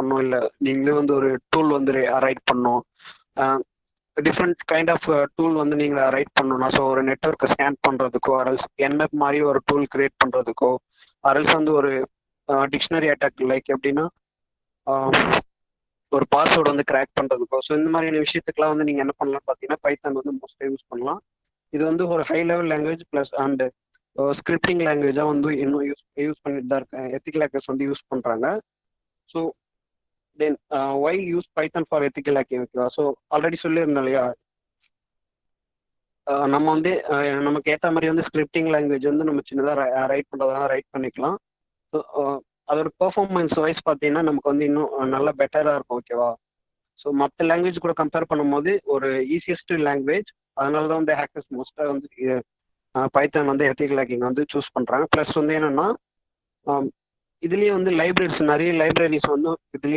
பண்ணணும், இல்லை நீங்களே வந்து ஒரு டூல் வந்து ரைட் பண்ணணும். டிஃப்ரெண்ட் கைண்ட் ஆஃப் டூல் வந்து நீங்கள் ரைட் பண்ணணும்னா, ஸோ ஒரு நெட்ஒர்க்கை ஸ்கேன் பண்ணுறதுக்கோ, அரல்ஸ் என்எப் மாதிரி ஒரு டூல் கிரியேட் பண்ணுறதுக்கோ, அரல்ஸ் வந்து ஒரு டிக்ஷனரி அட்டாக் லைக் எப்படின்னா ஒரு பாஸ்வேர்டு வந்து கிராக் பண்ணுறதுக்கோ, ஸோ இந்த மாதிரியான விஷயத்துக்குலாம் வந்து நீங்கள் என்ன பண்ணலாம் பார்த்தீங்கன்னா பைத்தான் வந்து மோஸ்ட்டாக யூஸ் பண்ணலாம். இது வந்து ஒரு high level language plus and scripting லாங்குவேஜாக வந்து இன்னும் யூஸ் பண்ணிட்டு தான் இருக்கேன். எத்திக்கல் ஹேக்கர்ஸ் வந்து யூஸ் பண்ணுறாங்க. So then why use Python for ethical hacking ஓகேவா? ஸோ ஆல்ரெடி சொல்லியிருந்தேன் இல்லையா, நம்ம வந்து நமக்கு ஏற்ற மாதிரி வந்து ஸ்கிரிப்டிங் லாங்குவேஜ் வந்து நம்ம சின்னதாக ரைட் பண்ணுறதா ரைட் பண்ணிக்கலாம். ஸோ அதோட பெர்ஃபார்மன்ஸ் வைஸ் பார்த்தீங்கன்னா நமக்கு வந்து இன்னும் நல்லா பெட்டராக இருக்கும் ஓகேவா? ஸோ மற்ற லாங்குவேஜ் கூட கம்பேர் பண்ணும்போது ஒரு ஈஸியஸ்ட் லாங்குவேஜ். அதனால தான் வந்து ஹேக்கர்ஸ் மோஸ்ட்டாக வந்து பைத்தான் வந்து எத்திக்கல் ஹேக்கிங் வந்து சூஸ் பண்ணுறாங்க. ப்ளஸ் வந்து என்னென்னா இதுலேயே வந்து லைப்ரரிஸ் நிறைய லைப்ரரிஸ் வந்து இதுலேயே